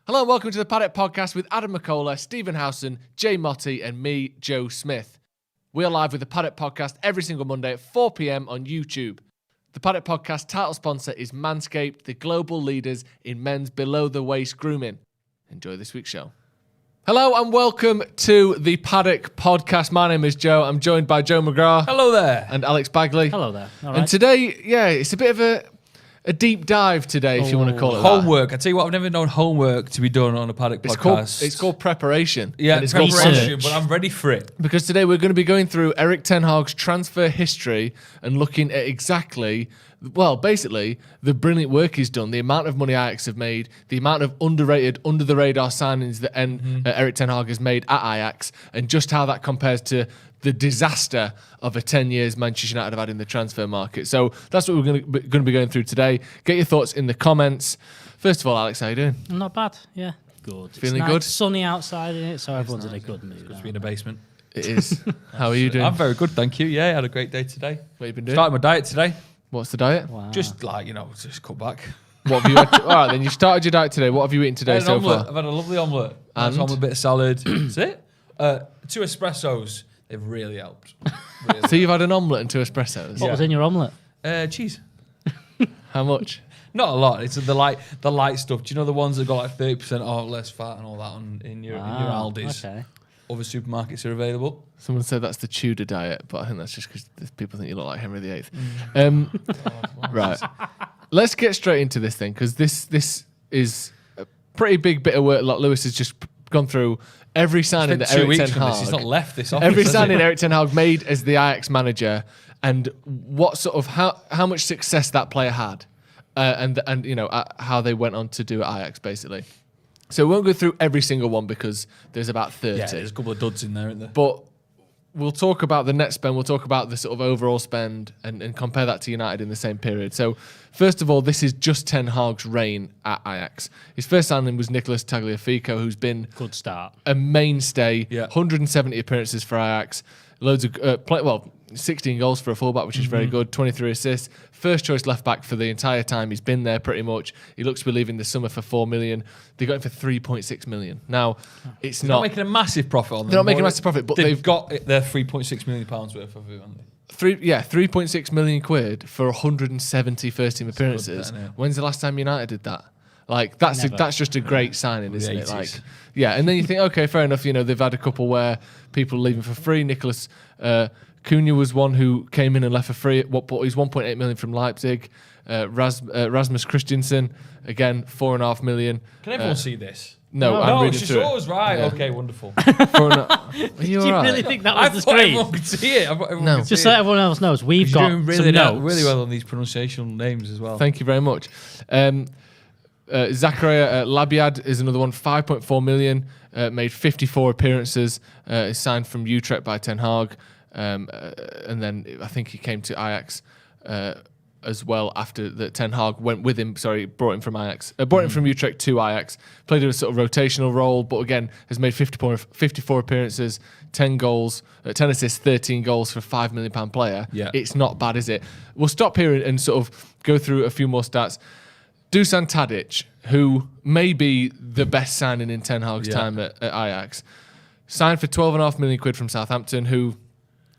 Hello and welcome to the Paddock Podcast with Adam McCullough, Stephen Howson, Jay Motti and me, Joe Smith. We are live with the Paddock Podcast every single Monday at 4 p.m. on YouTube. The Paddock Podcast title sponsor is Manscaped, the global leaders in men's below-the-waist grooming. Enjoy this week's show. Hello and welcome to the Paddock Podcast. My name is Joe. I'm joined by Joe McGrath. Hello there. And Alex Bagley. Hello there. All right. And today, it's a bit of a deep dive today, if you want to call it that. Homework. I tell you what, I've never known homework to be done on a Paddock Podcast. It's called prepreparation. Yeah, and it's called preparation, but I'm ready for it. Because today we're going to be going through Erik Ten Hag's transfer history and looking at basically the brilliant work he's done, the amount of money Ajax have made, the amount of underrated, under-the-radar signings that Erik Ten Hag has made at Ajax, and just how that compares to the disaster of a 10 years Manchester United have had in the transfer market. So that's what we're going to be going through today. Get your thoughts in the comments. First of all, Alex, how you doing? I'm not bad. Yeah, good. Feeling it's good? It's sunny outside, isn't it? So everyone's in a good mood. It's good to be in the basement. It is. How are you doing? I'm very good, thank you. Yeah, I had a great day today. What have you been doing? Started my diet today. What's the diet? Wow. Just cut back. What have you had? All right, then you started your diet today. What have you eaten today so far? I've had a lovely omelette. And? Nice omelette, a bit of salad. That's it. 2 espressos. They've really helped. Really. So you've had an omelette and 2 espressos? What was in your omelette? Cheese. How much? Not a lot. It's the light stuff. Do you know the ones that got like 30% off, less fat and all that in your Aldi's? Okay. Other supermarkets are available. Someone said that's the Tudor diet, but I think that's just because people think you look like Henry VIII. Right. Let's get straight into this thing, because this is a pretty big bit of work. Like Lewis has just gone through every signing that Erik Ten Hag. He's not left this office. Every signing Erik Ten Hag made as the Ajax manager, and what sort of how much success that player had, and how they went on to do at Ajax basically. So we won't go through every single one because there's about 30. Yeah, there's a couple of duds in there, isn't there? But we'll talk about the net spend. We'll talk about the sort of overall spend and compare that to United in the same period. So first of all, this is just Ten Hag's reign at Ajax. His first signing was Nicolas Tagliafico, who's been Good start. a mainstay. Yeah. 170 appearances for Ajax. Loads of 16 goals for a fullback, which is very good. 23 assists. First choice left back for the entire time he's been there, pretty much. He looks to be leaving this summer for 4 million. They got him for 3.6 million. Now, it's They're not making a massive profit on them. They're not making a massive profit, but they've got their 3.6 million pounds worth of it, haven't they? 3.6 million quid for 170 first team appearances. Good, yeah. When's the last time United did that? Like that's just a great signing, isn't it? 80s. Like, yeah, and then you think, okay, fair enough. You know, they've had a couple where people are leaving for free. Nicholas Cunha was one who came in and left for free. He's 1.8 million from Leipzig. Rasmus Christensen, again, 4.5 million. Can everyone see this? No, I'm reading it's just through it. yours, right? Yeah. Okay, wonderful. Are you Did you all right? really think that I was the thought everyone screen? could see it. I thought everyone No. could Just see so it. everyone else knows, we've You're got doing some notes. really well on these pronunciation names as well. Thank you very much. Zakaria Labiad is another one, 5.4 million, made 54 appearances, is signed from Utrecht by Ten Hag, and then I think he came to Ajax as well after that. Ten Hag went with him, brought him from Ajax, brought him from Utrecht to Ajax, played a sort of rotational role, but again has made 54 appearances, 10 goals, 10 assists, 13 goals for a £5 million player. Yeah. It's not bad, is it? We'll stop here and sort of go through a few more stats. Dusan Tadic, who may be the best signing in Ten Hag's time at Ajax, signed for 12.5 million quid from Southampton, who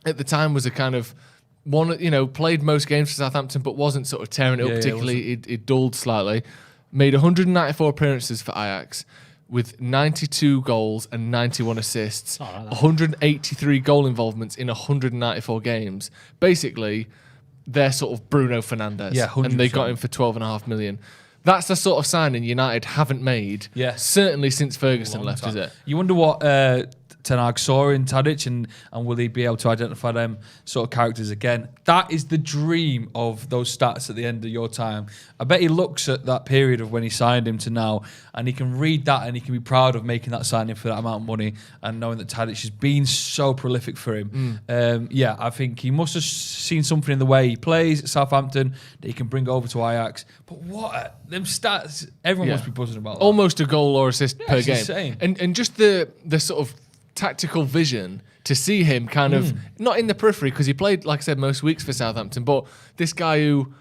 at the time was a kind of one, played most games for Southampton, but wasn't sort of tearing it up particularly. It dulled slightly. Made 194 appearances for Ajax with 92 goals and 91 assists, 183 goal involvements in 194 games. Basically, they're sort of Bruno Fernandes. Yeah, 100%. And they got him for 12.5 million. That's the sort of signing United haven't made, certainly since Ferguson left, is it? You wonder what Ten Hag saw in Tadic, and will he be able to identify them sort of characters again? That is the dream of those stats at the end of your time. I bet he looks at that period of when he signed him to now, and he can read that and he can be proud of making that signing for that amount of money and knowing that Tadic has been so prolific for him. I think he must have seen something in the way he plays at Southampton that he can bring over to Ajax. But what them stats, everyone must be buzzing about that. Almost a goal or assist per it's game. insane. And just the sort of tactical vision to see him kind of not in the periphery, because he played, like I said, most weeks for Southampton, but this guy who,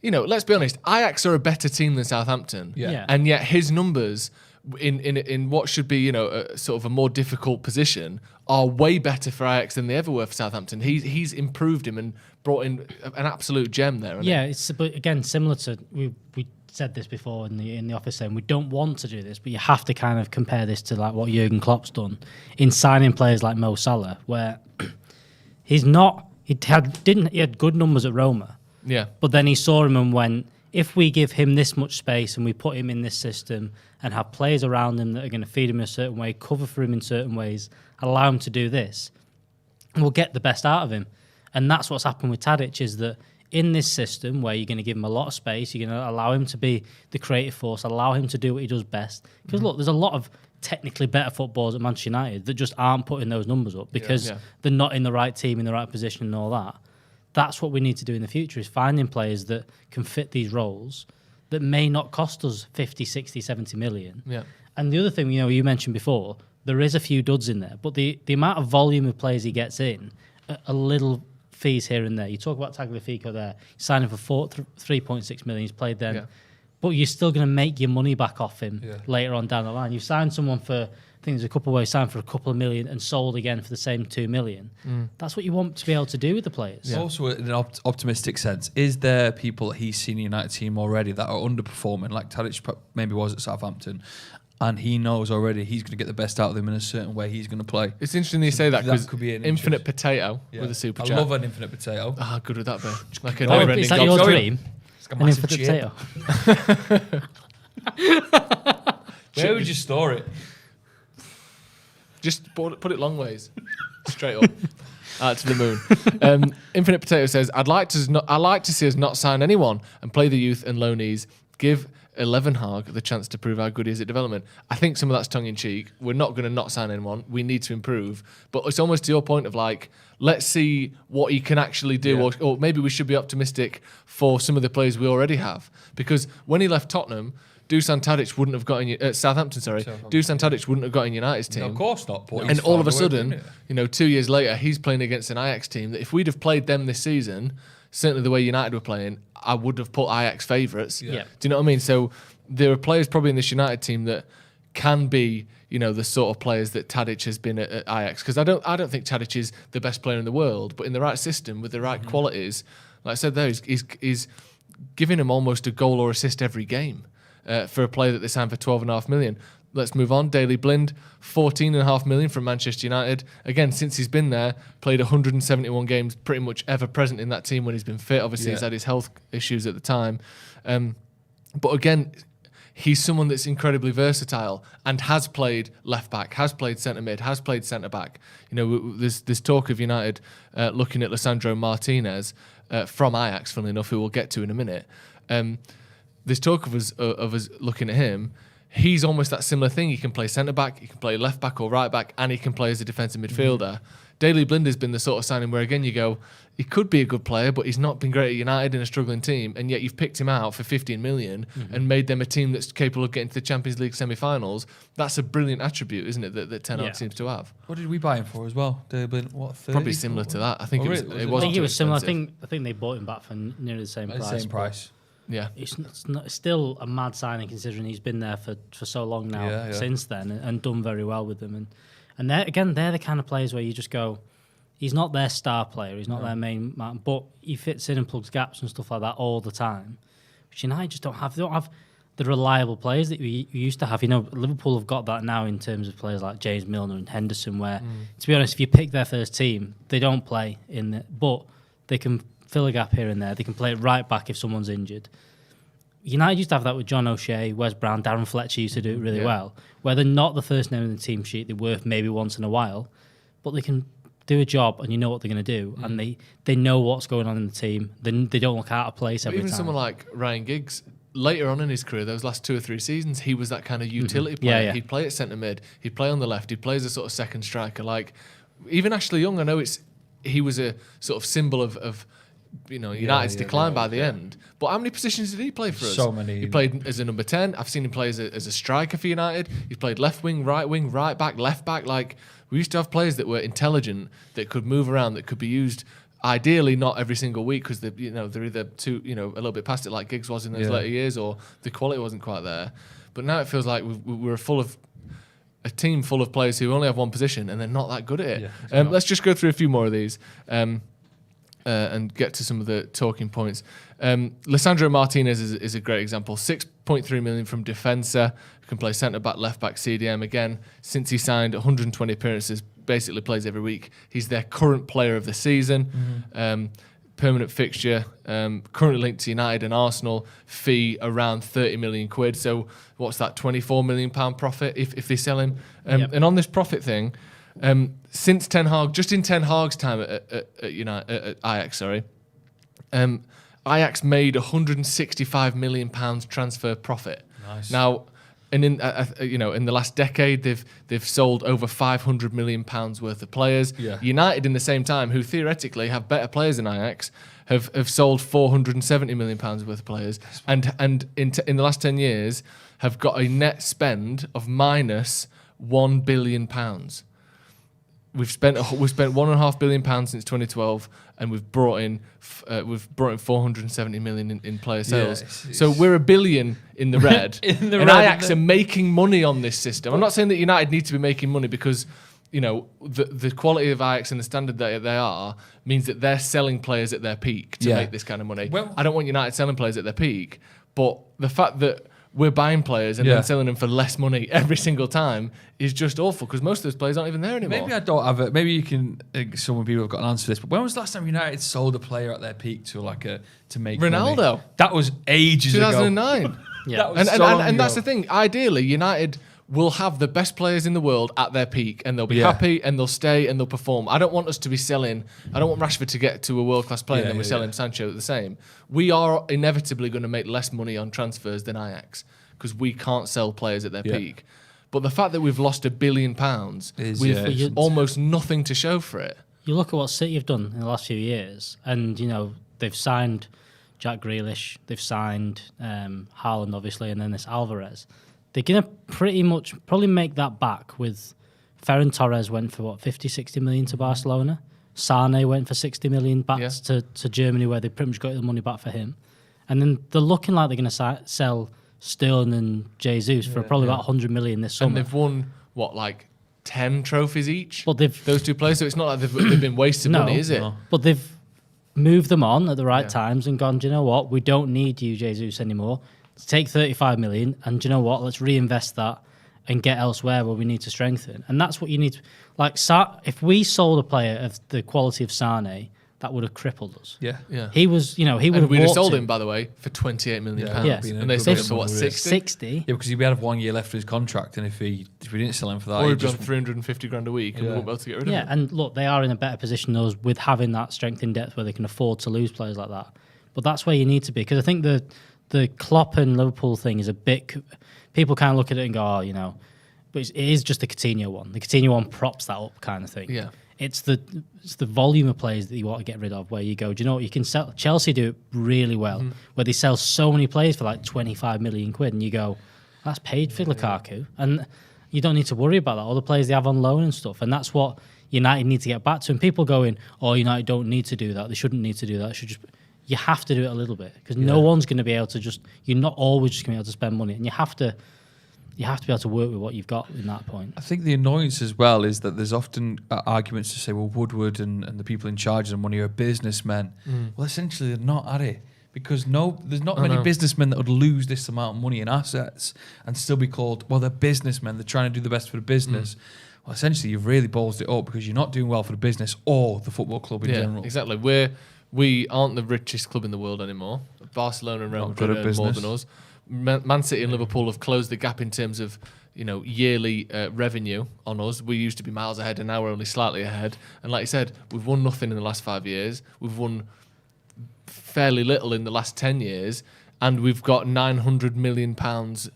let's be honest, Ajax are a better team than Southampton. Yeah. And yet his numbers in what should be, a sort of a more difficult position, are way better for Ajax than they ever were for Southampton. He's improved him and brought in an absolute gem there. Yeah, it's but again similar to we said this before in the office, saying we don't want to do this, but you have to kind of compare this to like what Jurgen Klopp's done in signing players like Mo Salah, where he had good numbers at Roma. Yeah, but then he saw him and went, if we give him this much space and we put him in this system and have players around him that are going to feed him in a certain way, cover for him in certain ways, allow him to do this, we'll get the best out of him. And that's what's happened with Tadic, is that in this system where you're going to give him a lot of space, you're going to allow him to be the creative force, allow him to do what he does best. Because look, there's a lot of technically better footballers at Manchester United that just aren't putting those numbers up because they're not in the right team, in the right position and all that. That's what we need to do in the future, is finding players that can fit these roles that may not cost us 50, 60, 70 million. Yeah. And the other thing, you mentioned before, there is a few duds in there, but the amount of volume of players he gets in, a little fees here and there. You talk about Tagliafico there, signing for 3.6 million, he's played then. Yeah. But you're still going to make your money back off him later on down the line. You've signed someone for, I think there's a couple of ways, signed for a couple of million and sold again for the same 2 million. That's what you want to be able to do with the players. Yeah. Also, in an optimistic sense, is there people that he's seen in the United team already that are underperforming, like Tadic maybe was at Southampton, and he knows already he's going to get the best out of them in a certain way he's going to play? It's interesting you say that, because infinite potato with a super chat. I love an infinite potato. How good would that be? Like a is that your dream? An infinite potato. Where would you store it? Just put it long ways, straight up to the moon. Infinite Potato says, I'd like to see us not sign anyone and play the youth and loanees. Give 11 Hag the chance to prove how good he is at development. I think some of that's tongue in cheek. We're not going to not sign anyone. We need to improve. But it's almost to your point of like, let's see what he can actually do, or maybe we should be optimistic for some of the players we already have. Because when he left Tottenham, Dusan Tadic wouldn't have got in Southampton. Dusan Tadic wouldn't have got in United's team. No, of course not. And all of a sudden, 2 years later, he's playing against an Ajax team that if we'd have played them this season, certainly the way United were playing, I would have put Ajax favourites. Yeah. Do you know what I mean? So there are players probably in this United team that can be, the sort of players that Tadic has been at Ajax. Because I don't think Tadic is the best player in the world, but in the right system with the right qualities, like I said there, he's giving him almost a goal or assist every game. For a player that they signed for 12.5 million. Let's move on. Daley Blind, 14.5 million from Manchester United. Again, since he's been there, played 171 games, pretty much ever present in that team when he's been fit. Obviously, he's had his health issues at the time. But again, he's someone that's incredibly versatile and has played left back, has played centre mid, has played centre back. There's talk of United looking at Lisandro Martinez from Ajax, funnily enough, who we'll get to in a minute. There's talk of us looking at him. He's almost that similar thing. He can play centre-back, he can play left-back or right-back, and he can play as a defensive midfielder. Daley Blind has been the sort of signing where, again, you go, he could be a good player, but he's not been great at United in a struggling team, and yet you've picked him out for 15 million and made them a team that's capable of getting to the Champions League semi-finals. That's a brilliant attribute, isn't it, that Ten Hag seems to have. What did we buy him for as well? Daley Blind, what, 30? Probably similar to that. I think it was similar. I think they bought him back for nearly the same price. The same price. Yeah, it's still a mad signing considering he's been there for so long now since then and done very well with them. And they're the kind of players where you just go, he's not their star player, he's not their main man, but he fits in and plugs gaps and stuff like that all the time. Which United just don't have. They don't have the reliable players that we used to have. Liverpool have got that now in terms of players like James Milner and Henderson, where, to be honest, if you pick their first team, they don't play in it, but they can fill a gap here and there. They can play it right back if someone's injured. United used to have that with John O'Shea, Wes Brown, Darren Fletcher used to do it really well, where they're not the first name in the team sheet, they're worth maybe once in a while, but they can do a job and you know what they're going to do, and they know what's going on in the team. They don't look out of place every time. Even someone like Ryan Giggs, later on in his career, those last 2 or 3 seasons, he was that kind of utility player. He'd play at centre mid, he'd play on the left, he'd play as a sort of second striker. Like, even Ashley Young, I know he was a sort of symbol of United's decline by the end. But how many positions did he play for us? So many. He played as a number 10. I've seen him play as a striker for United. He played left wing, right back, left back. Like, we used to have players that were intelligent, that could move around, that could be used. Ideally, not every single week because they're either too a little bit past it, like Giggs was in those later years, or the quality wasn't quite there. But now it feels like we're a team full of players who only have one position and they're not that good at it. Yeah, let's just go through a few more of these and get to some of the talking points. Lisandro Martinez is a great example. 6.3 million from Defensa, who can play centre-back, left-back, CDM. Again, since he signed, 120 appearances, basically plays every week. He's their current player of the season. Permanent fixture, currently linked to United and Arsenal, fee around 30 million quid. So what's that, 24 million pound profit if they sell him? And on this profit thing, since Ten Hag, just in Ten Hag's time at Ajax, Ajax made 165 million pounds transfer profit. Nice. Now, and in the last decade, they've sold over 500 million pounds worth of players. Yeah. United, in the same time, who theoretically have better players than Ajax, have sold 470 million pounds worth of players, and in the last 10 years have got a net spend of minus 1 billion pounds. We've spent £1.5 billion since 2012, and we've brought in 470 million in player sales. So we're $1 billion in the red. And Ajax are making money on this system. I'm not saying that United need to be making money because the quality of Ajax and the standard that they are means that they're selling players at their peak to make this kind of money. Well, I don't want United selling players at their peak, but the fact that we're buying players and then selling them for less money every single time is just awful because most of those players aren't even there anymore. Maybe I don't have it. Maybe you can. Some people have got an answer for this. But when was the last time United sold a player at their peak to make Ronaldo? Money? That was ages 2009. ago. And that's the thing. Ideally, United will have the best players in the world at their peak, and they'll be happy, and they'll stay, and they'll perform. I don't want us to be selling. I don't want Rashford to get to a world-class player and then we're selling Sancho the same. We are inevitably going to make less money on transfers than Ajax because we can't sell players at their peak. But the fact that we've lost £1 billion with almost nothing to show for it. You look at what City have done in the last few years, and they've signed Jack Grealish, they've signed Haaland, obviously, and then this Alvarez. They're going to pretty much probably make that back with Ferran Torres went for 50, 60 million to Barcelona. Sane went for 60 million back to Germany, where they pretty much got the money back for him. And then they're looking like they're going to sell Sterling and Jesus for probably about 100 million this summer. And they've won, 10 trophies each? But those two players, so it's not like they've been wasting money, is it? No. But they've moved them on at the right times and gone, do you know what? We don't need you, Jesus, anymore. Let's take 35 million and do you know what? Let's reinvest that and get elsewhere where we need to strengthen. And that's what you need. If we sold a player of the quality of Sane, that would have crippled us. Yeah. He was, he would have. We'd have sold him, by the way, for 28 million pounds. Yes. And they sold him for 60? Yeah, because he'd have 1 year left of his contract, and if we didn't sell him for that, or he'd be on 350 grand a week, and we wouldn't be able to get rid of him. Yeah, and look, they are in a better position those with having that strength in depth where they can afford to lose players like that. But that's where you need to be, because I think the Klopp and Liverpool thing is a bit. People kind of look at it and go, but it is just the Coutinho one. The Coutinho one props that up, kind of thing. Yeah. It's the volume of players that you want to get rid of, where you go, do you know what, you can sell. Chelsea do it really well, where they sell so many players for 25 million quid, and you go, that's paid for Lukaku, and you don't need to worry about that. All the players they have on loan and stuff, and that's what United need to get back to. And people going, United don't need to do that. They shouldn't need to do that. They should just. You have to do it a little bit, because no one's going to be able to just. You're not always just going to be able to spend money, and you have to. You have to be able to work with what you've got in that point. I think the annoyance as well is that there's often arguments to say, well, Woodward and the people in charge of the money are businessmen. Well, essentially, they're not, are they? Because there's not many businessmen that would lose this amount of money in assets and still be called, well, they're businessmen. They're trying to do the best for the business. Well, essentially, you've really ballsed it up, because you're not doing well for the business or the football club in general. Exactly. We aren't the richest club in the world anymore. Barcelona and Real Madrid earn more than us. Man City and Liverpool have closed the gap in terms of yearly revenue on us. We used to be miles ahead, and now we're only slightly ahead. And like you said, we've won nothing in the last 5 years. We've won fairly little in the last 10 years, and we've got £900 million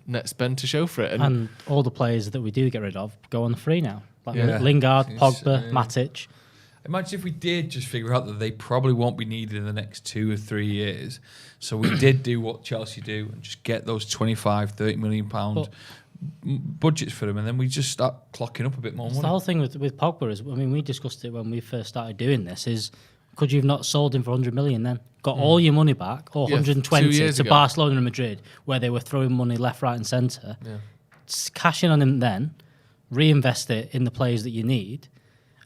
net spend to show for it. And all the players that we do get rid of go on the free now, like Lingard, Pogba, Matic. Imagine if we did just figure out that they probably won't be needed in the next 2 or 3 years. So we did do what Chelsea do and just get those 25, £30 million budgets for them, and then we just start clocking up a bit more money. The whole thing with Pogba is, we discussed it when we first started doing this, is could you have not sold him for 100 million then? Got all your money back, or 120 to ago. Barcelona and Madrid, where they were throwing money left, right, and centre. Yeah. Cash in on him then, reinvest it in the players that you need.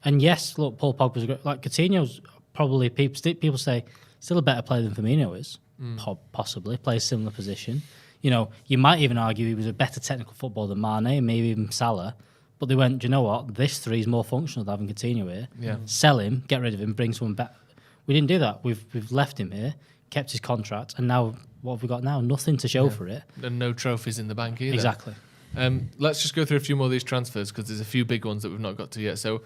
And yes, look, Paul Pogba's great. Like Coutinho's probably, people say, still a better player than Firmino is. Possibly, plays similar position. You know, you might even argue he was a better technical footballer than Mane and maybe even Salah. But they went, do you know what? This three is more functional than having Coutinho here. Yeah. Sell him, get rid of him, bring someone back. We didn't do that. We've left him here, kept his contract, and now what have we got now? Nothing to show for it. And no trophies in the bank either. Exactly. Let's just go through a few more of these transfers because there's a few big ones that we've not got to yet. So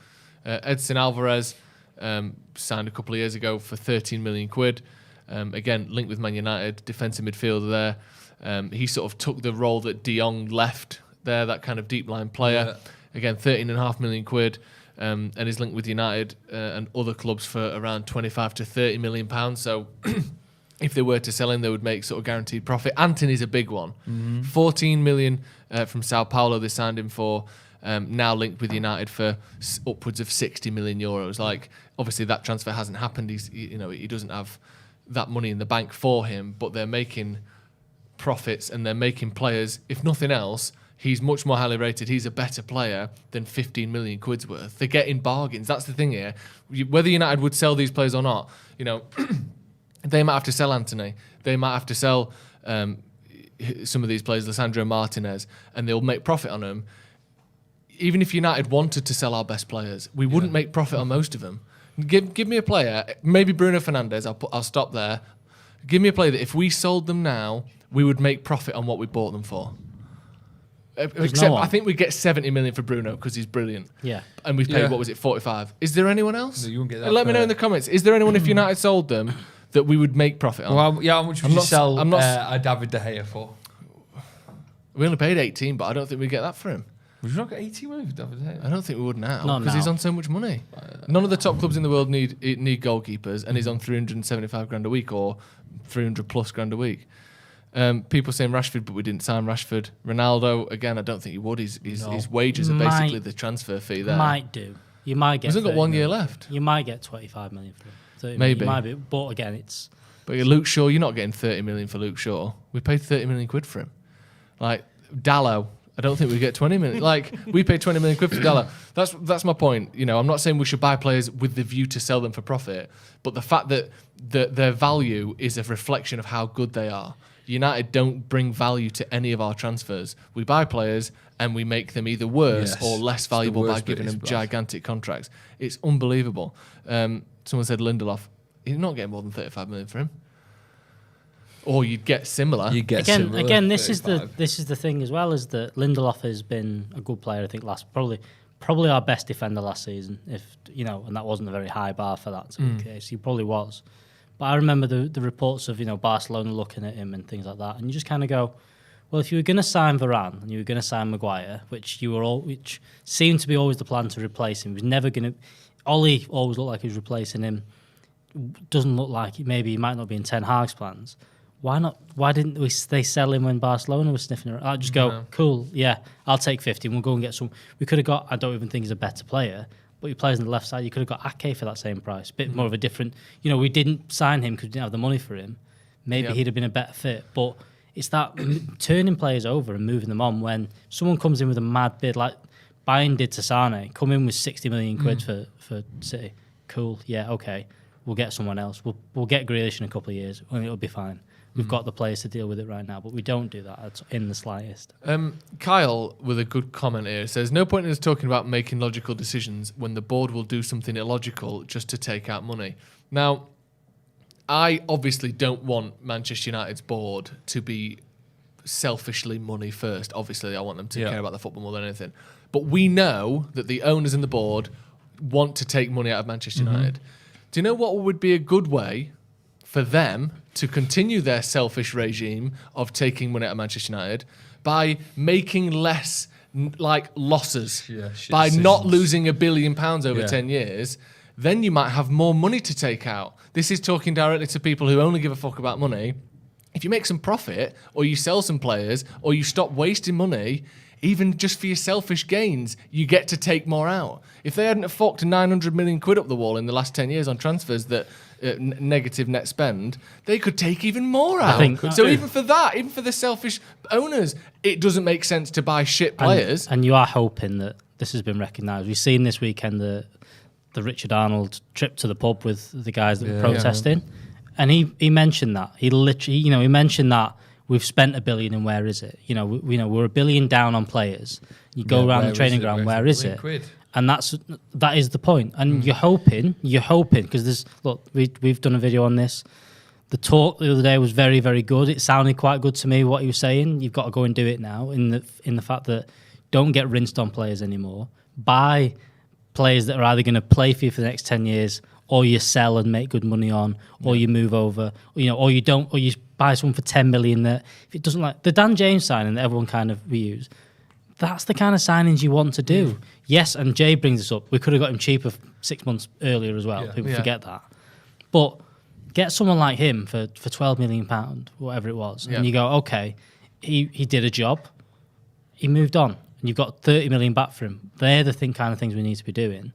Edson Alvarez signed a couple of years ago for 13 million quid. Again, linked with Man United, defensive midfielder there. He sort of took the role that De Jong left there, that kind of deep line player. Again, 13.5 million quid. And is linked with United and other clubs for around 25 to 30 million pounds. So if they were to sell him, they would make sort of guaranteed profit. Antony's a big one. 14 million from Sao Paulo they signed him for. Now linked with United for upwards of 60 million euros. Like, obviously that transfer hasn't happened. He doesn't have that money in the bank for him, but they're making profits and they're making players, if nothing else. He's much more highly rated. He's a better player than 15 million quid's worth. They're getting bargains. That's the thing here. Whether United would sell these players or not, they might have to sell Antony. They might have to sell some of these players, Lisandro Martinez, and they'll make profit on them. Even if United wanted to sell our best players, we wouldn't make profit on most of them. Give me a player, maybe Bruno Fernandes. I'll stop there. Give me a player that if we sold them now, we would make profit on what we bought them for. Except I think we get 70 million for Bruno because he's brilliant. Yeah. And we've paid, 45? Is there anyone else? No, you won't get that. Let me know in the comments. Is there anyone, if United sold them, that we would make profit on? Well, how much would you sell David De Gea for? We only paid 18, but I don't think we'd get that for him. Would you not get 18 million for David De Gea? I don't think we would now. Not because now. he's on so much money. None of the top clubs in the world need goalkeepers, and he's on 375 grand a week or 300 plus grand a week. People saying Rashford, but we didn't sign Rashford. Ronaldo, again, I don't think he would. His wages are basically the transfer fee there. Might do. You might get. He's only got 1 year left. You might get 25 million for him. 30 Maybe. You might be, but again, it's. But Luke Shaw, you're not getting 30 million for Luke Shaw. We paid 30 million quid for him. Like Dallo, I don't think we get 20 million. Like we paid 20 million quid for Dallo. That's my point. I'm not saying we should buy players with the view to sell them for profit, but the fact that their value is a reflection of how good they are. United don't bring value to any of our transfers. We buy players and we make them either worse or less valuable by giving them gigantic contracts. It's unbelievable. Someone said Lindelof. You're not getting more than 35 million for him. Or you'd get similar. Again, this is the thing as well, is that Lindelof has been a good player. I think probably our best defender last season. And that wasn't a very high bar for that to be the case. He probably was. But I remember the reports of Barcelona looking at him and things like that, and you just kind of go, well, if you were going to sign Varane and you were going to sign Maguire, which seemed to be always the plan to replace him, he was never going to. Ollie always looked like he was replacing him. Doesn't look like maybe he might not be in Ten Hag's plans. Why not? Why didn't they sell him when Barcelona was sniffing around? I'd just go, cool, yeah, I'll take 50 and we'll go and get some. We could have got. I don't even think he's a better player. But he plays on the left side. You could have got Ake for that same price. Bit more of a different. We didn't sign him because we didn't have the money for him. Maybe he'd have been a better fit. But it's that turning players over and moving them on when someone comes in with a mad bid, like Bayern did to Sane, come in with 60 million quid for City. Cool, yeah, okay. We'll get someone else. We'll get Grealish in a couple of years and it'll be fine. We've got the players to deal with it right now, but we don't do that in the slightest. Kyle, with a good comment here, says, no point in us talking about making logical decisions when the board will do something illogical just to take out money. Now, I obviously don't want Manchester United's board to be selfishly money first. Obviously, I want them to care about the football more than anything. But we know that the owners and the board want to take money out of Manchester United. Do you know what would be a good way for them to continue their selfish regime of taking money out of Manchester United by making less losses, by not losing £1 billion over 10 years? Then you might have more money to take out. This is talking directly to people who only give a fuck about money. If you make some profit or you sell some players or you stop wasting money, even just for your selfish gains, you get to take more out. If they hadn't have forked 900 million quid up the wall in the last 10 years on transfers that negative net spend, they could take even more out. So even for that, even for the selfish owners, it doesn't make sense to buy shit players. And you are hoping that this has been recognised. We've seen this weekend the Richard Arnold trip to the pub with the guys that were protesting, and he mentioned that. He literally, he mentioned that we've spent $1 billion and where is it? We're $1 billion down on players. You go around the training ground, where is it? And that is the point. And you're hoping because we've done a video on this. The talk the other day was very, very good. It sounded quite good to me what he was saying. You've got to go and do it now in the fact that don't get rinsed on players anymore. Buy players that are either going to play for you for the next 10 years, or you sell and make good money on, or you move over, or you don't, or you buy someone for 10 million that if it doesn't like the Dan James signing that everyone kind of reuse. That's the kind of signings you want to do. Yes, and Jay brings this up. We could have got him cheaper 6 months earlier as well. People forget that. But get someone like him for £12 million, whatever it was, and you go, okay, he did a job, he moved on, and you've got 30 million back for him. They're the kind of things we need to be doing.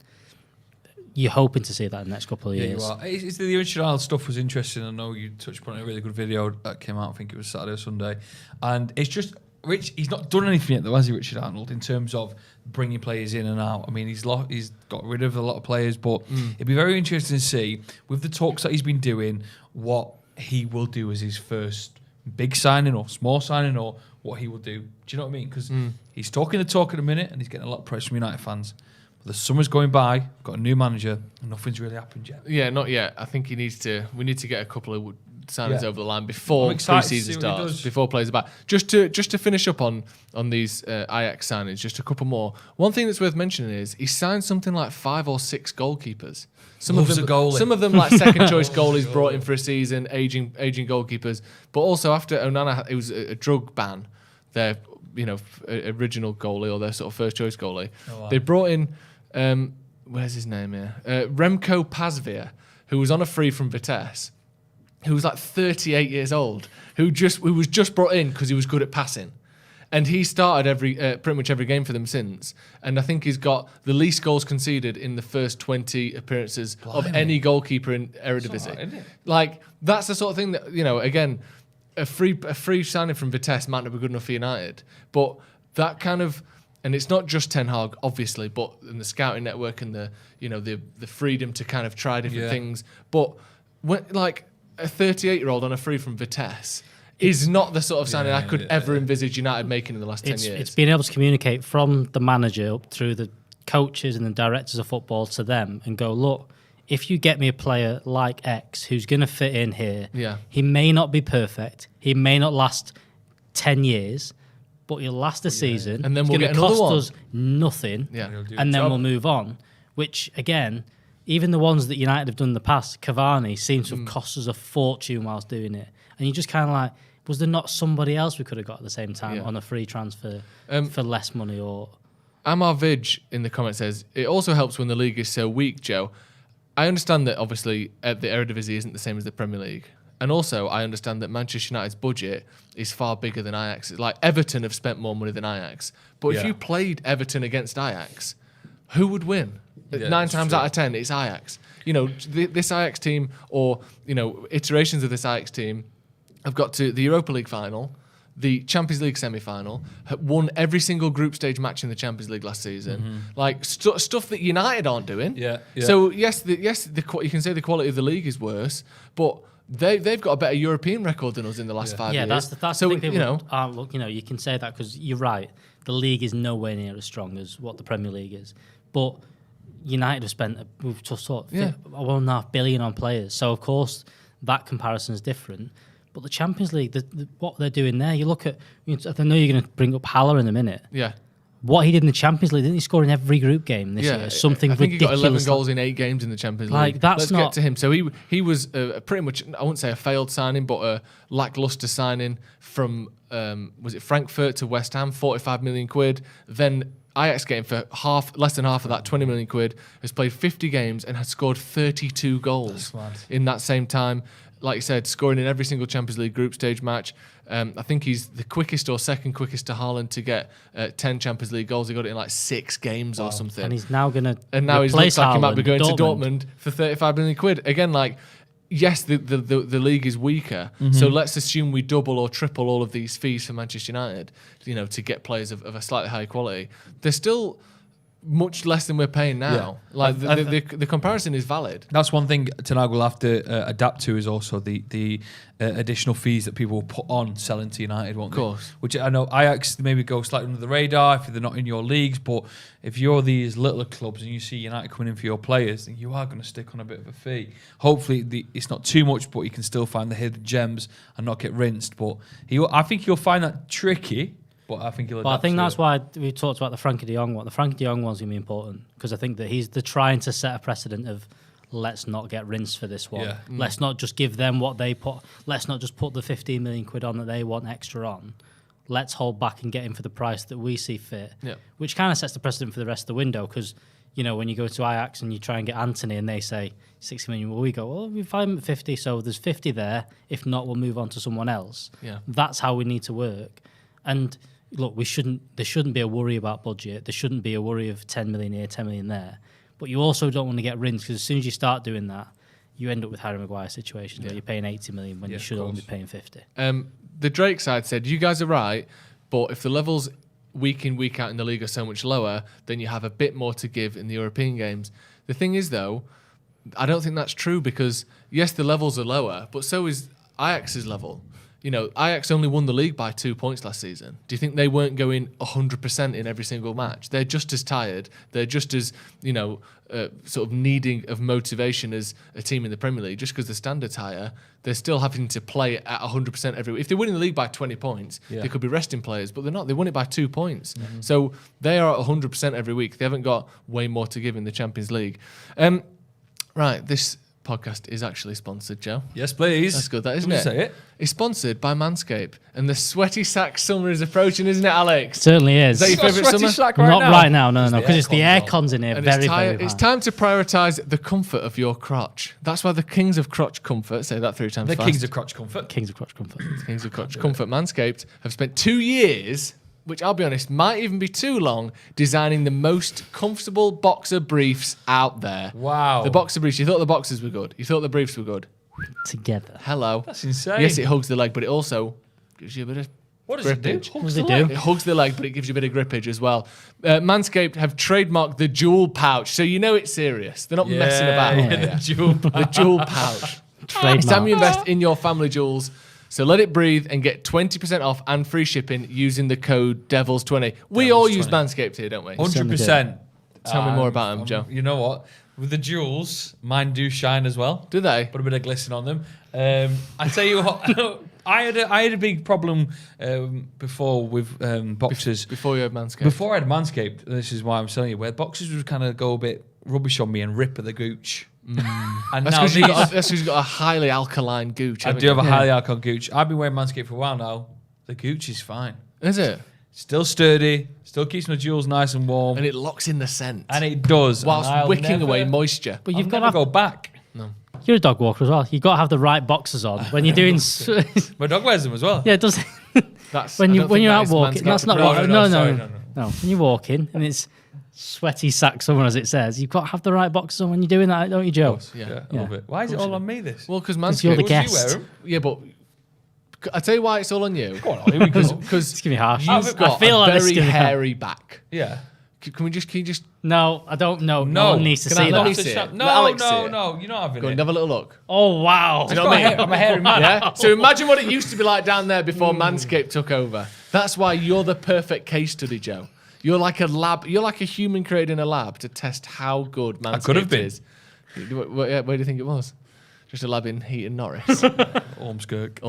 You're hoping to see that in the next couple of years. You are. The Richard Arnold stuff was interesting. I know you touched upon a really good video that came out, I think it was Saturday or Sunday. And it's just, he's not done anything yet though, has he, Richard Arnold, in terms of bringing players in and out. I mean, he's got rid of a lot of players, but it'd be very interesting to see, with the talks that he's been doing, what he will do as his first big signing or small signing, or what he will do. Do you know what I mean? Because he's talking the talk at a minute and he's getting a lot of praise from United fans. But the summer's going by, got a new manager, and nothing's really happened yet. Yeah, not yet. I think we need to get a couple of signings over the line before pre-season starts, before players are back. Just to finish up on these Ajax signings, just a couple more. One thing that's worth mentioning is he signed something like 5 or 6 goalkeepers. Some of them like second choice goalies brought in for a season, aging goalkeepers. But also after Onana, it was a drug ban. Their original goalie, or their sort of first choice goalie. Oh, wow. They brought in where's his name here? Remco Pasveer, who was on a free from Vitesse, who was like 38 years old, who was just brought in because he was good at passing. And he started pretty much every game for them since. And I think he's got the least goals conceded in the first 20 appearances of any goalkeeper in Eredivisie. Like, that's the sort of thing that, again, a free signing from Vitesse might not be good enough for United. But that kind of, and it's not just Ten Hag, obviously, but in the scouting network and the freedom to kind of try different things. But when, like, a 38-year-old on a free from Vitesse is not the sort of signing I could ever envisage United making in the last 10 years. It's being able to communicate from the manager up through the coaches and the directors of football to them and go, look, if you get me a player like X who's going to fit in here, he may not be perfect, he may not last 10 years, but he'll last a season. And then we'll get another one. It's going to cost us nothing, and then we'll move on. Which, again, even the ones that United have done in the past, Cavani seems to have cost us a fortune whilst doing it. And you just kind of like, was there not somebody else we could have got at the same time on a free transfer for less money? Or Amar Vij in the comment says, it also helps when the league is so weak, Joe. I understand that obviously the Eredivisie isn't the same as the Premier League. And also I understand that Manchester United's budget is far bigger than Ajax. Like, Everton have spent more money than Ajax. But if you played Everton against Ajax, who would win? 9 times out of 10, it's Ajax. This Ajax team, or iterations of this Ajax team, have got to the Europa League final, the Champions League semi-final, won every single group stage match in the Champions League last season. Like stuff that United aren't doing. So yes, you can say the quality of the league is worse, but they've got a better European record than us in the last 5 years. That's the thing. People aren't look. You can say that because you're right. The league is nowhere near as strong as what the Premier League is, but United have spent we've just thought $1.5 billion on players. So of course that comparison is different. But the Champions League, what they're doing there, you look at. I know you're going to bring up Haller in a minute. Yeah. What he did in the Champions League, didn't he score in every group game this year? Something ridiculous. I think he got 11 goals in 8 games in the Champions League. Like, that's Let's get to him. So he was pretty much, I wouldn't say a failed signing, but a lackluster signing from was it Frankfurt to West Ham, 45 million quid. Then Ajax getting for less than half of that, 20 million quid. Has played 50 games and has scored 32 goals in that same time. like you said, scoring in every single Champions League group stage match. I think he's the quickest or second quickest to Haaland to get 10 Champions League goals. He got it in like 6 games or something. And he's now going to he looks like he might be going to Dortmund for 35 million quid. Again, like, yes, the league is weaker, so let's assume we double or triple all of these fees for Manchester United, to get players of a slightly higher quality. They're still much less than we're paying now. Yeah. Like the comparison is valid. That's one thing Ten Hag will have to adapt to, is also the additional fees that people will put on selling to United, won't they? Of course. Which I know Ajax maybe go slightly under the radar if they're not in your leagues, but if you're these littler clubs and you see United coming in for your players, then you are going to stick on a bit of a fee. Hopefully it's not too much, but you can still find the hidden gems and not get rinsed. But I think you'll find that tricky. But I think that's why we talked about the Frankie de Jong one. The Frankie de Jong one's going to be important, because I think that they're trying to set a precedent of, let's not get rinsed for this one. Yeah. Let's not just give them what they put. Let's not just put the 15 million quid on that they want extra on. Let's hold back and get him for the price that we see fit. Yeah. Which kind of sets the precedent for the rest of the window, because when you go to Ajax and you try and get Anthony and they say 60 million, well, we go, well, we find him at 50, so there's 50 there. If not, we'll move on to someone else. Yeah. That's how we need to work. And look, there shouldn't be a worry about budget. There shouldn't be a worry of 10 million here, 10 million there. But you also don't want to get rinsed, because as soon as you start doing that, you end up with Harry Maguire situations where you're paying 80 million when you should only be paying 50. The Drake side said, you guys are right, but if the levels week in, week out in the league are so much lower, then you have a bit more to give in the European games. The thing is, though, I don't think that's true, because, yes, the levels are lower, but so is Ajax's level. Ajax only won the league by 2 points last season. Do you think they weren't going 100% in every single match? They're just as tired. They're just as, sort of needing of motivation as a team in the Premier League. Just because the standard's higher, they're still having to play at 100% every week. If they're winning the league by 20 points, they could be resting players, but they're not. They won it by 2 points. Mm-hmm. So they are at 100% every week. They haven't got way more to give in the Champions League. Right, this podcast is actually sponsored, Joe. Yes, please. That's good, isn't it? Say it. It's sponsored by Manscaped, and the sweaty sack summer is approaching, isn't it, Alex? It certainly is. Is that your favourite summer? Sack right now? Right now, no, because it's the aircon's in here. And very high. It's time to prioritise the comfort of your crotch. That's why the Kings of Crotch Comfort, say that 3 times fast. Kings of Crotch Comfort. Kings of Crotch Comfort. Kings of Crotch Comfort. Manscaped have spent 2 years, which I'll be honest, might even be too long, designing the most comfortable boxer briefs out there. Wow. The boxer briefs. You thought the boxers were good. You thought the briefs were good. Together. Hello. That's insane. Yes, it hugs the leg, but it also gives you a bit of grippage. What does it do? It hugs the leg, but it gives you a bit of grippage as well. Manscaped have trademarked the jewel pouch, so you know it's serious. They're not messing about. The jewel pouch. The jewel pouch. It's time you invest in your family jewels. So let it breathe and get 20% off and free shipping using the code DEVILS20. We all use Manscaped here, don't we? 100%. Tell me more about them, Joe. You know what? With the jewels, mine do shine as well. Do they? Put a bit of glisten on them. I tell you what, I had a big problem before with boxers. Before you had Manscaped? Before I had Manscaped, this is why I'm telling you, where boxers would kind of go a bit rubbish on me and rip at the gooch. And that's because you've got a highly alkaline gooch. I do have a highly alkaline gooch. I've been wearing Manscaped for a while now. The gooch is fine. Is it? Still sturdy. Still keeps my jewels nice and warm. And it locks in the scent. And it does. Whilst wicking away moisture. But you've got to go back. No. You're a dog walker as well. You've got to have the right boxers on when you're doing... My dog wears them as well. Yeah, it does. When you're out walking... That's not... No. When you're walking and it's... sweaty sack summer, as it says, you've got to have the right boxers on when you're doing that, don't you, Joe? Yeah, a little bit. Why is it all on me, this? Well, because Manscaped... you're the guest. Yeah, but... I tell you why it's all on you. Go on, here we go. Because it's going to be harsh. You've got a very hairy back. Yeah. Can you just... No, I don't know. No one needs to see that. No, you're not having it. Go and have a little look. Oh, wow. Do you know what I mean? I'm a hairy man. Yeah? So imagine what it used to be like down there before Manscaped took over. That's why you're the perfect case study, Joe. You're like a lab. You're like a human created in a lab to test how good Manscaped I could have been. is. Where do you think it was? Just a lab in Heaton Norris. Ormskirk.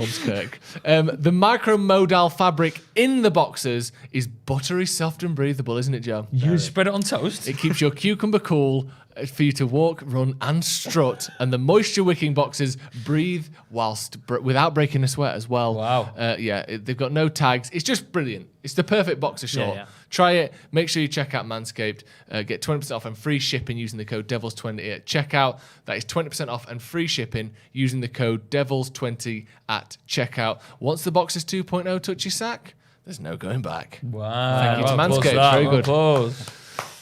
The micromodal fabric in the boxers is buttery, soft and breathable, isn't it, Joe? You spread it on toast? It keeps your cucumber cool. for you to walk, run, and strut, and the moisture-wicking boxes breathe without breaking a sweat as well. Wow. They've got no tags. It's just brilliant. It's the perfect boxer short. Yeah. Try it. Make sure you check out Manscaped. Get 20% off and free shipping using the code DEVILS20 at checkout. That is 20% off and free shipping using the code DEVILS20 at checkout. Once the Boxers 2.0 touch your sack, there's no going back. Wow. Thank you to Manscaped. Very good. Applause.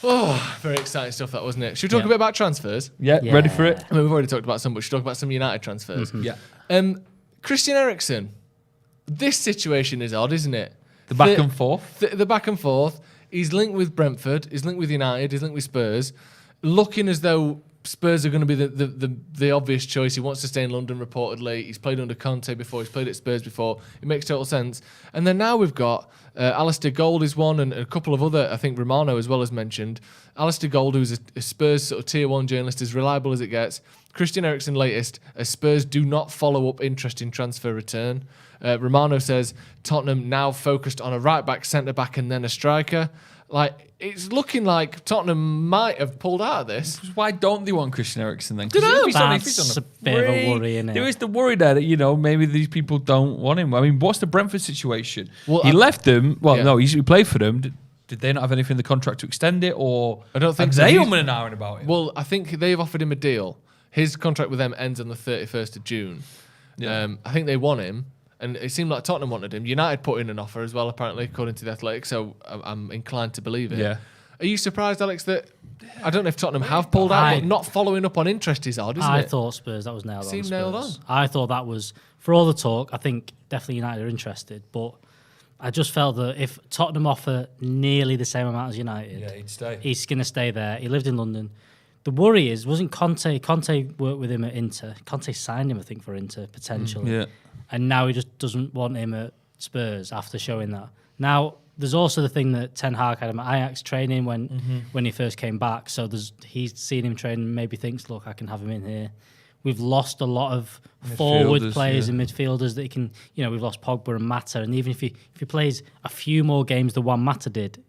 Oh, very exciting stuff that, wasn't it? Should we talk a bit about transfers? Yeah, ready for it? I mean, we've already talked about some, but should we talk about some United transfers? Yeah. Christian Eriksen. This situation is odd, isn't it? The back and forth. The back and forth. He's linked with Brentford. He's linked with United. He's linked with Spurs. Looking as though Spurs are going to be the obvious choice. He wants to stay in London, reportedly. He's played under Conte before. He's played at Spurs before. It makes total sense. And then now we've got Alistair Gold is one, and a couple of other, I think Romano as well as mentioned. Alistair Gold, who's a Spurs sort of tier 1 journalist, as reliable as it gets. Christian Eriksen latest, as Spurs do not follow up interest in transfer return. Romano says Tottenham now focused on a right-back, centre-back, and then a striker. Like, it's looking like Tottenham might have pulled out of this. Why don't they want Christian Eriksen then? That's a bit of a worry, isn't it? There is the worry there that, maybe these people don't want him. I mean, what's the Brentford situation? Well, he left them. Well, no, he played for them. Did they not have anything in the contract to extend it? Or I don't think so. They umming and ahhing about it. Well, I think they've offered him a deal. His contract with them ends on the 31st of June. Yeah. I think they want him. And it seemed like Tottenham wanted him. United put in an offer as well, apparently, according to The Athletic, so I'm inclined to believe it. Yeah. Are you surprised, Alex, that... I don't know if Tottenham have pulled out, but not following up on interest is odd, isn't it? I thought Spurs, that was nailed on. Seemed nailed on. I thought that was... For all the talk, I think definitely United are interested, but I just felt that if Tottenham offer nearly the same amount as United... he'd stay. He's going to stay there. He lived in London. The worry is, wasn't Conte... Conte worked with him at Inter. Conte signed him, I think, for Inter, potentially. Yeah. And now he just doesn't want him at Spurs after showing that. Now, there's also the thing that Ten Hag had him at Ajax training when he first came back. So he's seen him train and maybe thinks, look, I can have him in here. We've lost a lot of forward players and midfielders that he can, we've lost Pogba and Mata. And even if he plays a few more games than one Mata did,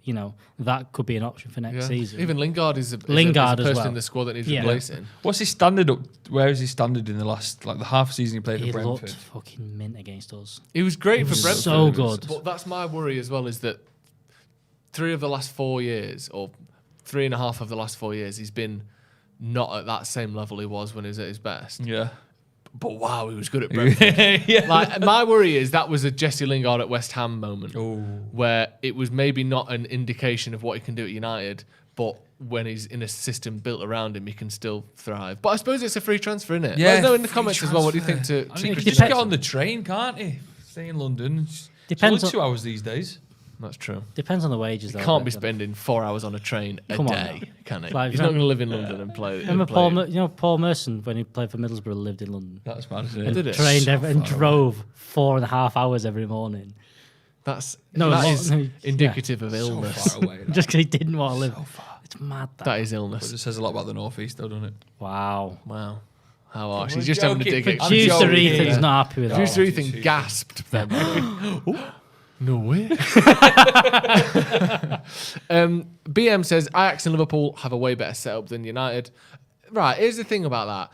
that could be an option for next season. Even Lingard is a Lingard as person well in the squad that needs replacing. What's his standard up? Where is his standard in the last, the half season he played for Brentford? He looked fucking mint against us. He was great for Brentford. So good. But that's my worry as well, is that 3 of the last 4 years, or 3.5 of the last 4 years, he's been not at that same level he was when he was at his best. Yeah. But wow, he was good at Brentford. Yeah. My worry is that was a Jesse Lingard at West Ham moment, Ooh. where it was maybe not an indication of what he can do at United, but when he's in a system built around him, he can still thrive. But I suppose it's a free transfer, isn't it? Yeah, Let us know in the comments as well. What do you think to he can Christian just get Eriksen? on the train, can't he? Stay in London. Depends it's only 2 hours these days. That's true. Depends on the wages. He can't be spending 4 hours on a train a day, can he? Like, he's not going to live in London and play. Remember Paul Merson, when he played for Middlesbrough, lived in London. That's mad, isn't it? Did it? Trained and drove 4.5 hours every morning. That is indicative of illness. So far away. Just because he didn't want to live. It's mad. That is illness. But it says a lot about the North East, though, doesn't it? Wow. How harsh. He's just having a dig at Producer Ethan's not happy with that. Producer Ethan gasped then. No way. BM says Ajax and Liverpool have a way better setup than United. Right, here's the thing about that.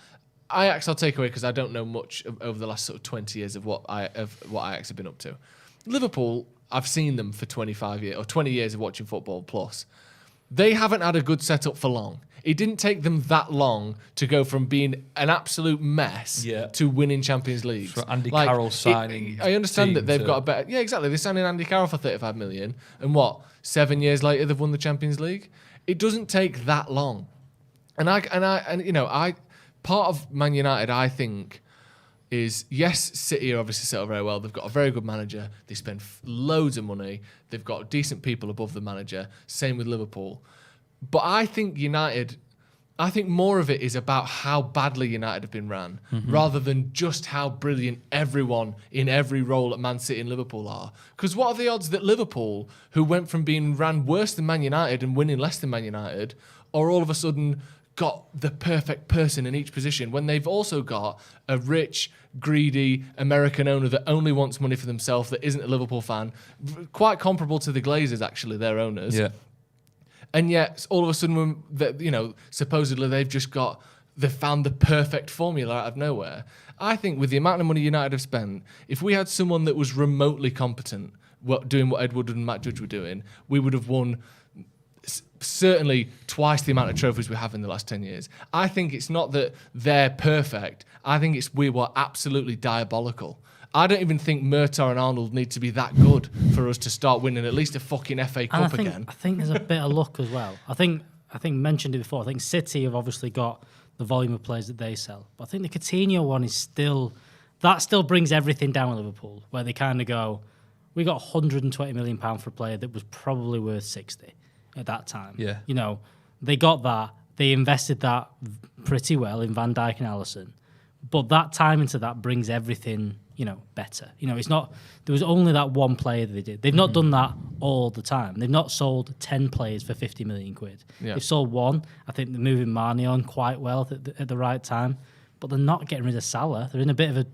Ajax I'll take away because I don't know much over the last sort of 20 years of what Ajax have been up to. Liverpool, I've seen them for 25 years or 20 years of watching football plus. They haven't had a good setup for long. It didn't take them that long to go from being an absolute mess to winning Champions League. So Andy Carroll signing. I understand that they've got a better... Yeah, exactly. They signed in Andy Carroll for 35 million. And 7 years later, they've won the Champions League? It doesn't take that long. And part of Man United, I think, is, yes, City are obviously set up very well. They've got a very good manager. They spend loads of money. They've got decent people above the manager. Same with Liverpool. But I think more of it is about how badly United have been ran, rather than just how brilliant everyone in every role at Man City and Liverpool are. Because what are the odds that Liverpool, who went from being ran worse than Man United and winning less than Man United, are all of a sudden got the perfect person in each position when they've also got a rich, greedy American owner that only wants money for themselves, that isn't a Liverpool fan, quite comparable to the Glazers, actually, their owners. Yeah. And yet, all of a sudden, supposedly they've found the perfect formula out of nowhere. I think with the amount of money United have spent, if we had someone that was remotely competent doing what Ed Woodward and Matt Judge were doing, we would have won certainly twice the amount of trophies we have in the last 10 years. I think it's not that they're perfect. I think we were absolutely diabolical. I don't even think Murtaugh and Arnold need to be that good for us to start winning at least a fucking FA Cup again. I think there's a bit of luck as well. I think mentioned it before. I think City have obviously got the volume of players that they sell. But I think the Coutinho one is still brings everything down with Liverpool, where they kind of go, we got £120 million for a player that was probably worth 60 at that time. Yeah. They got that. They invested that pretty well in Van Dijk and Alisson. But that time into that brings everything, better. It's not, there was only that one player that they did. They've not done that all the time. They've not sold 10 players for 50 million quid. Yeah. They've sold one. I think they're moving Marnie on quite well at the right time. But they're not getting rid of Salah. They're in a bit of a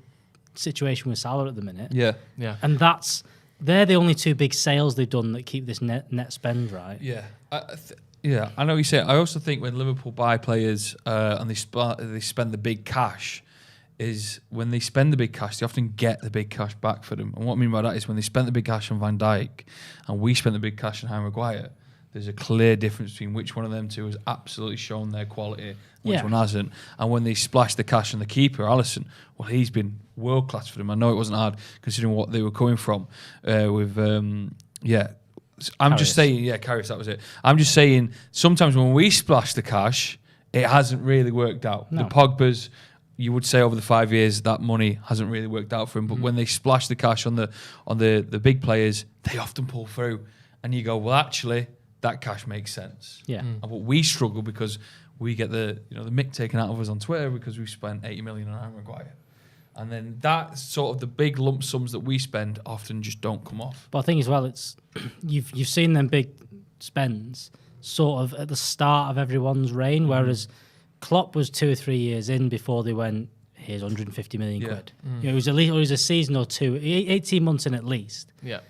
situation with Salah at the minute. Yeah. And they're the only two big sales they've done that keep this net spend right. Yeah. I know what you say. I also think when Liverpool buy players and they spend the big cash, is when they spend the big cash, they often get the big cash back for them. And what I mean by that is when they spent the big cash on Van Dijk and we spent the big cash on Harry Maguire, there's a clear difference between which one of them two has absolutely shown their quality and which one hasn't. And when they splash the cash on the keeper, Alisson, well, he's been world class for them. I know it wasn't hard considering what they were coming from with, I'm Karius. Just saying, Karius, that was it. I'm just saying, sometimes when we splash the cash, it hasn't really worked out. No. The Pogbas, you would say over the 5 years that money hasn't really worked out for him. But when they splash the cash on the big players, they often pull through. And you go, well, actually, that cash makes sense. Yeah. But we struggle because we get the mick taken out of us on Twitter because we've spent 80 million on Harry Maguire. And then that sort of the big lump sums that we spend often just don't come off. But I think as well, it's you've seen them big spends sort of at the start of everyone's reign, whereas Klopp was 2 or 3 years in before they went, here's 150 million quid. It was a season or two, 18 months in at least. Yeah.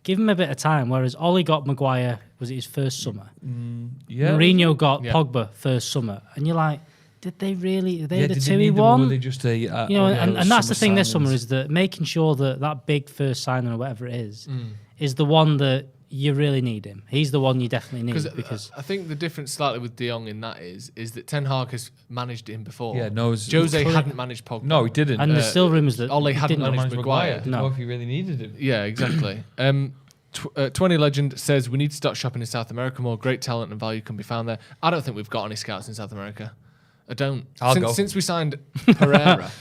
Give him a bit of time, whereas Ollie got Maguire, was it his first summer? Mourinho got Pogba first summer. And you're like, did they really? Are they the two he won? Were they just and that's the thing this summer is that making sure that big first signing or whatever it is the one that you really need him. He's the one you definitely need because I think the difference slightly with De Jong in that is that Ten Hag has managed him before. Yeah, no, Jose hadn't managed Pogba. No, he didn't. And there's still rumours that Ole hadn't managed Maguire. No, know if he really needed him. Yeah, exactly. 20 Legend says we need to start shopping in South America more. Great talent and value can be found there. I don't think we've got any scouts in South America. I don't. Since we signed Pereira,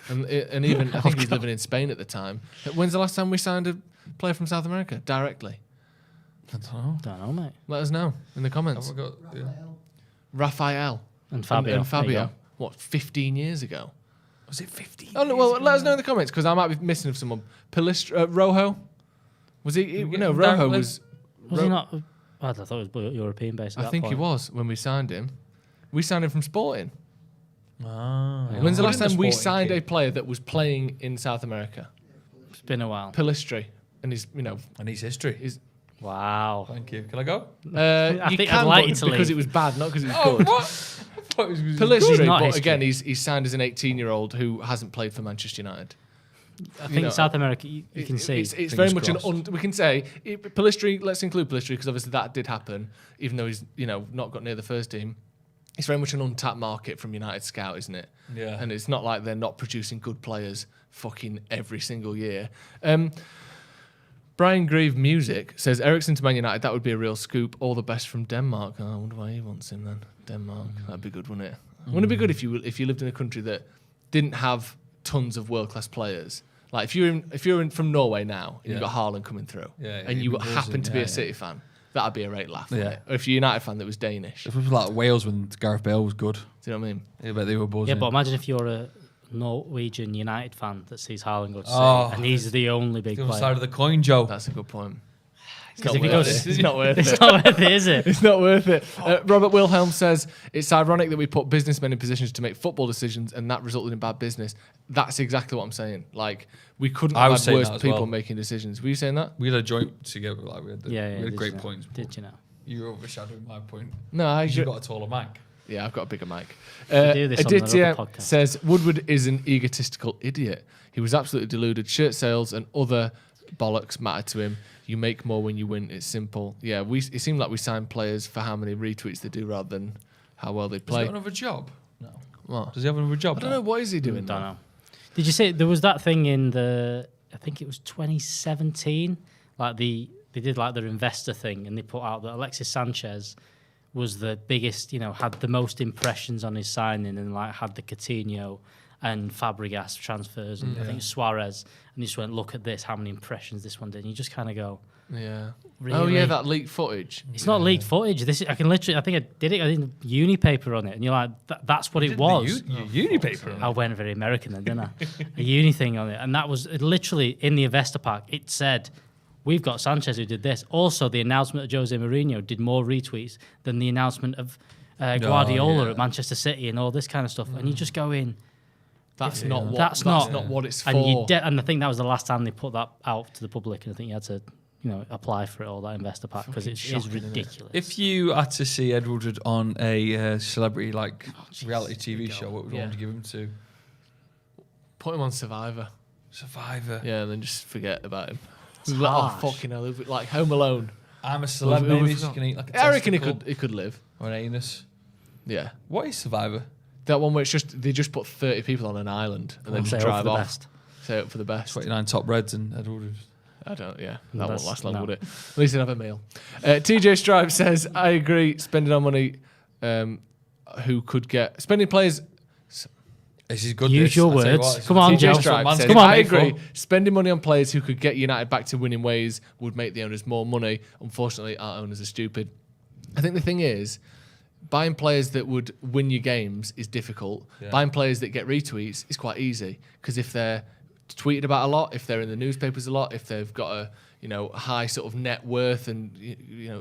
and even I think he's living in Spain at the time. When's the last time we signed a player from South America directly? I don't know, mate. Let us know in the comments. Raphael and Fabio. What, 15 years ago? Was it 15? Oh no, well, let us know in the comments because I might be missing of someone. Rojo. Was he? Rojo was. Was he not? I thought it was European based. I think he was when we signed him. We signed him from Sporting. When's the last time we signed a player that was playing in South America? It's been a while. Pilistri, and his history. Wow. Thank you. Can I go? You can, I'd like because leave. It was bad, not because it was good. What? I thought it was Pilistri, but again, he's signed as an 18-year-old who hasn't played for Manchester United. I think South America, you can see. It's very much we can say Pilistri. Let's include Pilistri because obviously that did happen, even though he's not got near the first team. It's very much an untapped market from United Scout, isn't it? Yeah. And it's not like they're not producing good players fucking every single year. Brian Grieve Music says Eriksen to Man United, that would be a real scoop. All the best from Denmark. Oh, I wonder why he wants him then. Denmark, that'd be good, wouldn't it? Wouldn't it be good if you lived in a country that didn't have tons of world class players? Like if you're from Norway now and you've got Haaland coming through, and you happen to be a City fan, that'd be a right laugh. Wouldn't it? Or if you're a United fan that was Danish, it was like Wales when Gareth Bale was good. Do you know what I mean? Yeah, but they were buzzing. Yeah, but imagine if you're a Norwegian United fan that sees Haaland go to City, and he's the only big player. The other side of the coin, Joe. That's a good point. Because if he goes, it's not worth it. It's not worth it, is it? It's not worth it. Robert Wilhelm says it's ironic that we put businessmen in positions to make football decisions, and that resulted in bad business. That's exactly what I'm saying. Like we couldn't have had worse people making decisions. Were you saying that? We had a joint together. Like we had, we had great know. points. Did you know? You're overshadowing my point. No, you've got a taller mic. Yeah, I've got a bigger mic. do this on another Aditya podcast. says, Woodward is an egotistical idiot. He was absolutely deluded. Shirt sales and other bollocks matter to him. You make more when you win. It's simple. Yeah, it seemed like we signed players for how many retweets they do rather than how well they play. Has he got another job? No. What? Does he have another job? I don't know. What is he doing? Don't know. Did you say there was that thing in I think it was 2017, like they did like their investor thing, and they put out that Alexis Sanchez was the biggest, had the most impressions on his signing, and like had the Coutinho and Fabregas transfers, and I think Suarez, and he just went, look at this, how many impressions this one did, and you just kind of go, yeah. Really? Oh yeah, that leaked footage. It's not leaked footage. I think I did it in uni paper on it, and you're like, that's what it was. Uni paper. I went very American then, didn't I? A uni thing on it, and that was literally in the investor pack. It said, we've got Sanchez who did this. Also, the announcement of Jose Mourinho did more retweets than the announcement of Guardiola at Manchester City and all this kind of stuff. And you just go in. That's not what it's for. And I think that was the last time they put that out to the public. And I think you had to, apply for it, all that investor pack, because it is ridiculous. If you had to see Ed Woodward on a celebrity reality TV show, what would you want to give him to? Put him on Survivor. Yeah, and then just forget about him. Fucking hell, like Home Alone. I'm a celeb, maybe he's gonna eat like a I reckon he could live. Or an anus. Yeah. What is Survivor? That one where they just put 30 people on an island and then just drive off. Say up for the best. 29 top reds and Ed Woodward. I don't, that won't last long, would it? At least he'd have a meal. TJ Stripe says, I agree, spending on money spending players... This is good. Use your words. Come on, Joe. Come on, I agree. Spending money on players who could get United back to winning ways would make the owners more money. Unfortunately, our owners are stupid. I think the thing is, buying players that would win you games is difficult. Yeah. Buying players that get retweets is quite easy, because if they're tweeted about a lot, if they're in the newspapers a lot, if they've got a high sort of net worth and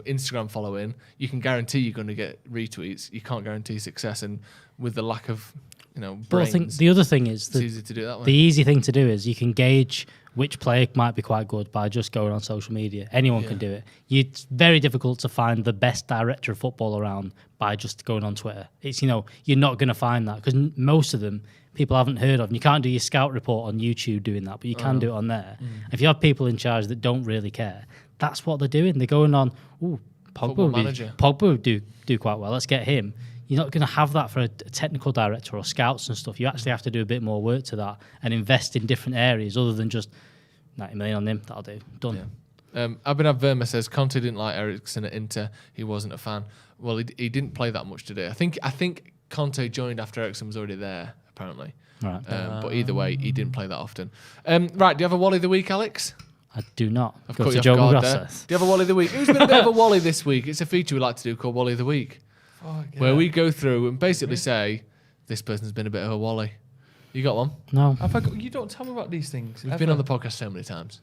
Instagram following, you can guarantee you're going to get retweets. You can't guarantee success, and with the lack of brains, but I think the other thing is it's easy to do that way. The easy thing to do is you can gauge which player might be quite good by just going on social media. Anyone can do it. It's very difficult to find the best director of football around by just going on Twitter. It's you're not going to find that, because most of them people haven't heard of. And you can't do your scout report on YouTube doing that, but you can do it on there. If you have people in charge that don't really care, that's what they're doing. They're going on, Pogba would do quite well. Let's get him. You're not going to have that for a technical director or scouts and stuff. You actually have to do a bit more work to that and invest in different areas other than just 90 million on him. That'll do. Done. Yeah. Abhinav Verma says Conte didn't like Eriksen at Inter. He wasn't a fan. Well, he didn't play that much today. I think Conte joined after Eriksen was already there, apparently. Right. But either way, he didn't play that often. Right, do you have a Wally of the week, Alex? I do not. I've got Joe McGrath. Do you have a Wally of the week? Who's been a bit of a Wally this week? It's a feature we like to do called Wally of the Week. Where we go through and basically say, this person's been a bit of a Wally. You got one? No. You don't tell me about these things. We've been on the podcast so many times.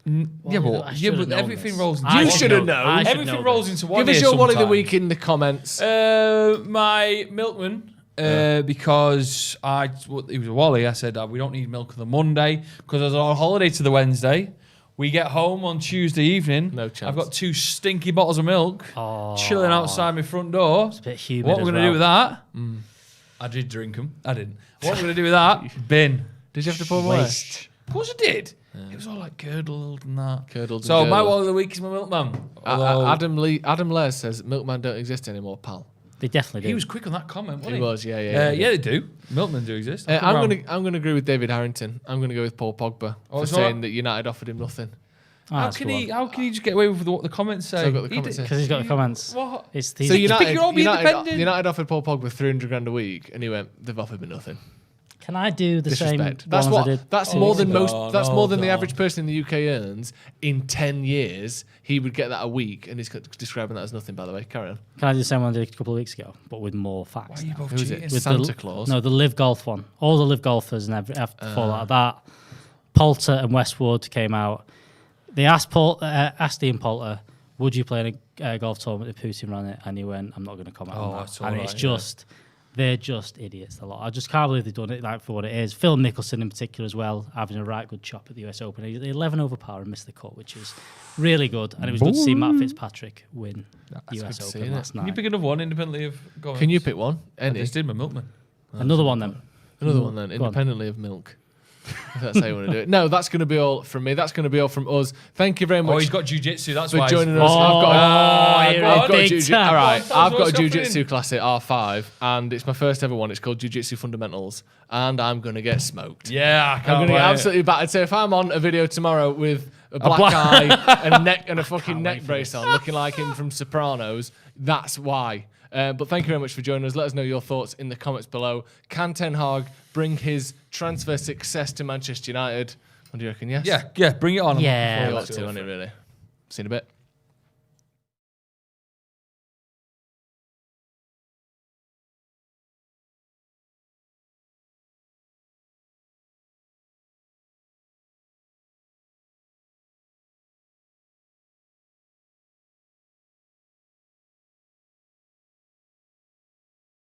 But everything rolls into one. You should have known. Everything rolls into one. Give us your Wally of the week in the comments. My milkman, because it was a Wally. I said, we don't need milk on the Monday because I was on holiday to the Wednesday. We get home on Tuesday evening. No chance. I've got 2 stinky bottles of milk chilling outside my front door. It's a bit humid. What we're going to do with that? I did drink them. I didn't. What we're going to do with that? Bin. Did you have to pour more? Waste. Of course I did. Yeah. It was all like curdled and that. So my Wall of the Week is my milkman. Adam Les says milkman don't exist anymore, pal. They definitely do. He was quick on that comment, wasn't he? He was, yeah. Yeah, they do. Milkmen do exist. I'm going to agree with David Harrington. I'm going to go with Paul Pogba for saying that United offered him nothing. How can he just get away with what the comments say? Because he's got the comments. What? So United offered Paul Pogba $300,000 a week, and he went, they've offered me nothing. Can I do the Disrespect. same? That's more than the average person in the UK earns in 10 years. He would get that a week, and he's describing that as nothing, by the way. Carry on. Can I do the same one I did a couple of weeks ago, but with more facts? Why are you both cheating? With Santa Claus? No, the Live Golf one. All the Live Golfers and every fall out of that. Poulter and Westwood came out. They asked Ian Poulter, would you play in a golf tournament if Putin ran it? And he went, I'm not going to comment on that. And it's just They're just idiots, a lot. I just can't believe they've done it like for what it is. Phil Mickelson in particular as well, having a right good chop at the US Open. He 11 over par and missed the cut, which is really good. And it was good to see Matt Fitzpatrick win US Open last night. Can you pick another one independently of Gomez? Can you pick one? I just did my Milkman. Another one then. Another one then, independently of milk. If that's how you want to do it. No, that's going to be all from me. That's going to be all from us. Thank you very much. Oh, he's got jiu-jitsu. That's for why joining us. I've got a jiu-jitsu class at R5, and it's my first ever one. It's called Jiu-Jitsu Fundamentals, and I'm going to get smoked. Yeah, I'm going to get absolutely battered. So if I'm on a video tomorrow with a black eye and a neck and a fucking neck brace on, looking like him from Sopranos, that's why. But thank you very much for joining us. Let us know your thoughts in the comments below. Can Ten Hag bring his transfer success to Manchester United? What do you reckon? Yes? Yeah, bring it on. Yeah. Let's do it, really. See you in a bit.